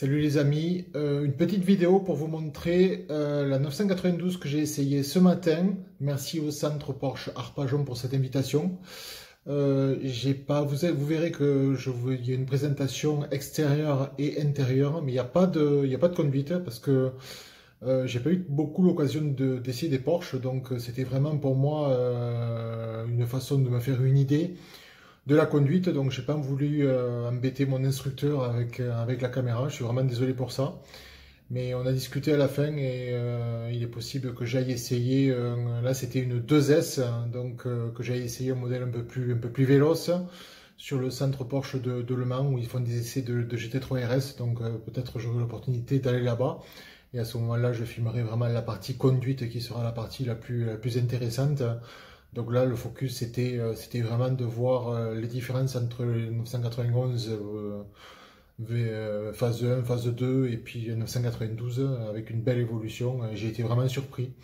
Salut les amis, une petite vidéo pour vous montrer la 992 que j'ai essayé ce matin. Merci au centre Porsche Arpajon pour cette invitation. Vous verrez que il y a une présentation extérieure et intérieure, mais il n'y a pas de conduite parce que j'ai pas eu beaucoup l'occasion d'essayer des Porsche, donc c'était vraiment pour moi une façon de me faire une idée de la conduite, donc j'ai pas voulu embêter mon instructeur avec la caméra. Je suis vraiment désolé pour ça, mais on a discuté à la fin et il est possible que j'aille essayer, là c'était une 2S, donc que j'aille essayer un modèle un peu plus véloce sur le centre Porsche de Le Mans où ils font des essais de GT3 RS, donc peut-être j'aurai l'opportunité d'aller là-bas et à ce moment-là je filmerai vraiment la partie conduite qui sera la partie la plus intéressante. Donc là, le focus, c'était vraiment de voir les différences entre les 991 phase 1, phase 2 et puis 992 avec une belle évolution. J'ai été vraiment surpris.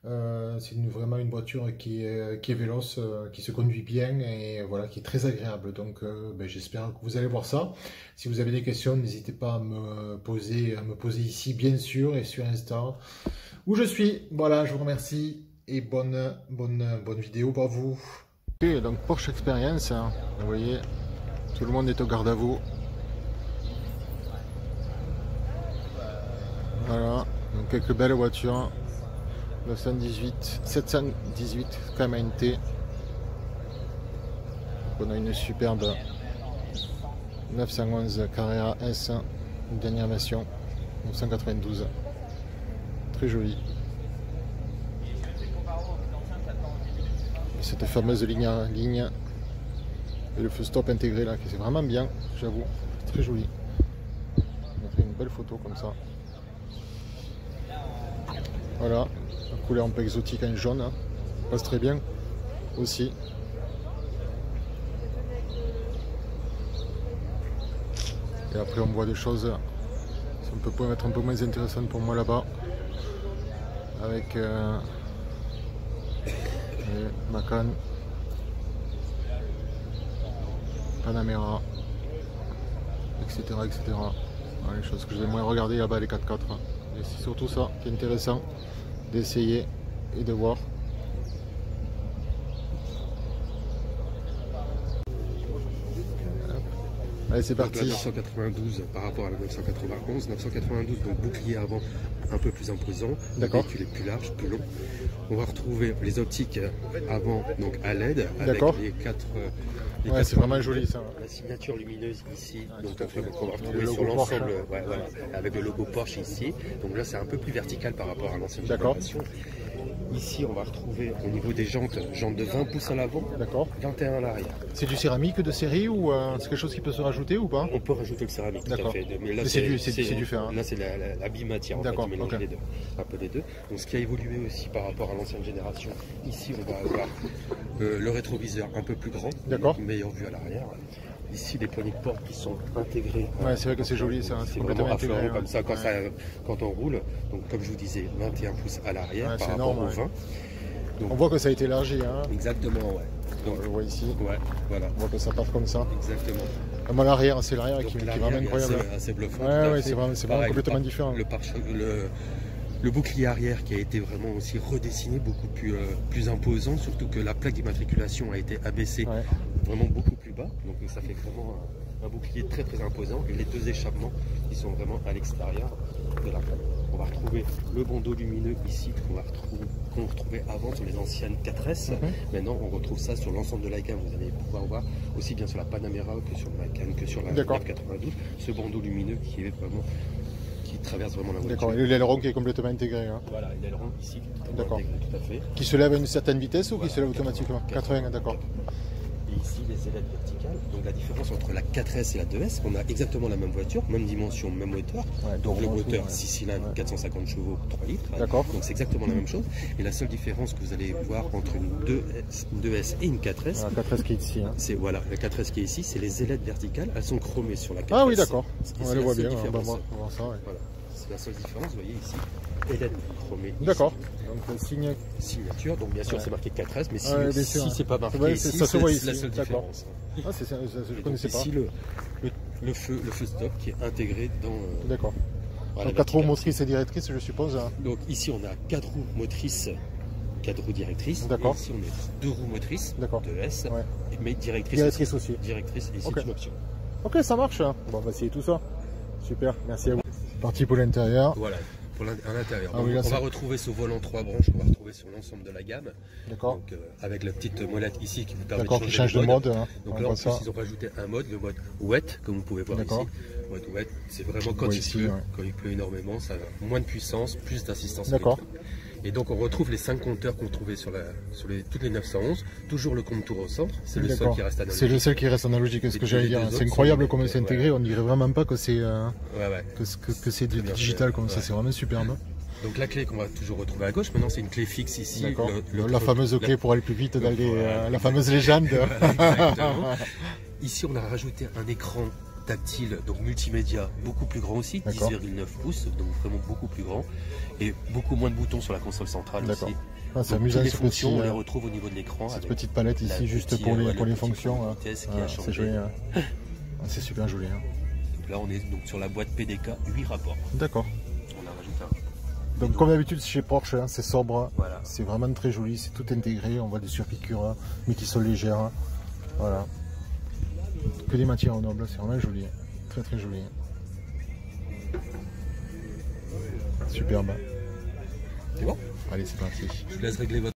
C'est vraiment une voiture qui est véloce, qui se conduit bien et voilà, qui est très agréable. Donc j'espère que vous allez voir ça. Si vous avez des questions, n'hésitez pas à me poser ici, bien sûr, et sur Insta, où je suis. Voilà, je vous remercie. Et bonne vidéo pour vous. Ok, donc Porsche Experience, hein, vous voyez, tout le monde est au garde à vous. Voilà, donc quelques belles voitures. 718 KMNT. On a une superbe 911 Carrera S, une dernière version, 992. Très jolie. Cette fameuse ligne et le feu stop intégré là, qui c'est vraiment bien, j'avoue, très joli. On a fait une belle photo comme ça. Voilà, la couleur un peu exotique en jaune, hein. Passe très bien aussi. Et après on voit des choses, ça peut être un peu moins intéressantes pour moi là-bas, avec Macan, Panamera, etc. Voilà, les choses que j'ai moins regardées là-bas, les 4x4. Et c'est surtout ça qui est intéressant d'essayer et de voir. Allez, c'est parti. La 992 par rapport à la 991. 992, donc bouclier avant un peu plus imposant. D'accord. Le véhicule est plus large, plus long. On va retrouver les optiques avant, donc à LED, avec les quatre. Ouais, c'est vraiment joli ça. La signature lumineuse ici, donc tout à fait. on va retrouver sur l'ensemble, avec le logo Porsche ici. Donc là, c'est un peu plus vertical par rapport à l'ancienne génération. Ici, on va retrouver au niveau des jantes de 20 pouces à l'avant, 21 à l'arrière. C'est du céramique de série ou c'est quelque chose qui peut se rajouter ou pas? On peut rajouter le céramique, tout à fait. Mais là, c'est du fer. Hein. Là, c'est la bimatière, en fait, on mélange les deux, un peu les deux. Donc, ce qui a évolué aussi par rapport à l'ancienne génération, ici, on va avoir le rétroviseur un peu plus grand, une meilleure vue à l'arrière. Ici, les poignées de porte qui sont intégrées. Ouais, c'est vrai que c'est joli ça. C'est vraiment intégré comme ça quand on roule. Donc, comme je vous disais, 21 pouces à l'arrière par rapport au 20. Donc, on voit que ça a été élargi. Hein. Exactement, ouais. Donc, on le voit ici. Ouais, voilà. On voit que ça part comme ça. Exactement. Comme à l'arrière, c'est l'arrière qui est vraiment incroyable. C'est bluffant. Ouais, c'est vraiment complètement différent. Le bouclier arrière qui a été vraiment aussi redessiné, beaucoup plus imposant, surtout que la plaque d'immatriculation a été abaissée vraiment beaucoup plus bas. Donc ça fait vraiment un bouclier très imposant. Et les deux échappements qui sont vraiment à l'extérieur de la plaque. On va retrouver le bandeau lumineux ici qu'on retrouvait avant sur les anciennes 4S. Maintenant, on retrouve ça sur l'ensemble de la gamme. Vous allez pouvoir voir aussi bien sur la Panamera que sur la Macan que sur la 992. Ce bandeau lumineux qui traverse vraiment la voiture. D'accord, et l'aileron qui est complètement intégré. Hein. Voilà, l'aileron ici qui est totalement intégré, tout à fait. Qui se lève à une certaine vitesse ou qui se lève automatiquement? 80, d'accord. Et ici, les ailettes verticales. Donc la différence entre la 4S et la 2S, on a exactement la même voiture, même dimension, même moteur. Donc le moteur 6 cylindres, 450 chevaux, 3 litres. D'accord. Donc c'est exactement la même chose. Et la seule différence que vous allez voir entre une 2S et une 4S, la 4S qui est ici. Hein. C'est la 4S qui est ici, c'est les ailettes verticales. Elles sont chromées sur la 4S. Ah oui, d'accord. On les voit bien. On va voir ça. Ouais. Voilà. C'est la seule différence, vous voyez ici. Ailettes chromées. D'accord. Donc signature, donc bien sûr c'est marqué 4S, mais si c'est pas marqué ici, ça se voit ici. C'est la seule différence. Ah, je ne connaissais pas. Ici le feu stop qui est intégré dans. D'accord. Dans Donc 4 roues motrices et directrices, je suppose. Donc ici on a 4 roues motrices, 4 roues directrices. D'accord. Ici on est 2 roues motrices, 2S, ouais. mais directrices aussi. Directrice, et c'est une option. Ok, ça marche. Bon, on va essayer tout ça. Super, merci à vous. Parti pour l'intérieur. Voilà, pour l'intérieur. Ah oui, on va retrouver ce volant 3 branches qu'on va retrouver sur l'ensemble de la gamme. D'accord. Donc avec la petite molette ici qui vous permet de changer de mode. Hein. Donc là en plus ils ont rajouté un mode, le mode wet, comme vous pouvez voir ici. Le mode wet, c'est vraiment quand il pleut énormément, ça a moins de puissance, plus d'assistance. D'accord. Et donc on retrouve les 5 compteurs qu'on trouvait sur toutes les 911, toujours le compte tour au centre, c'est le seul qui reste analogique. C'est le seul qui reste analogique, c'est ce que j'allais dire. C'est incroyable comment c'est intégré, on dirait vraiment pas que c'est que digital comme ça, c'est vraiment superbe. Donc la clé qu'on va toujours retrouver à gauche, maintenant c'est une clé fixe ici. La fameuse clé pour aller plus vite dans la fameuse légende. Exactement. Ici on a rajouté un écran tactile, donc multimédia, beaucoup plus grand aussi, 10,9 pouces, donc vraiment beaucoup plus grand, et beaucoup moins de boutons sur la console centrale aussi. Ah, c'est amusant, toutes les fonctions, on les retrouve au niveau de l'écran. Cette petite palette ici, juste pour les fonctions. C'est joli. C'est super joli. Donc là on est donc sur la boîte PDK, 8 rapports. D'accord. On a rajouté un rapport. Donc comme d'habitude chez Porsche, c'est sobre, c'est vraiment très joli, c'est tout intégré, on voit des surpiqûres, mais qui sont légères. Voilà. Que des matières nobles, c'est vraiment joli, très très joli. Superbe. C'est bon? Allez, c'est parti. Je vous laisse régler votre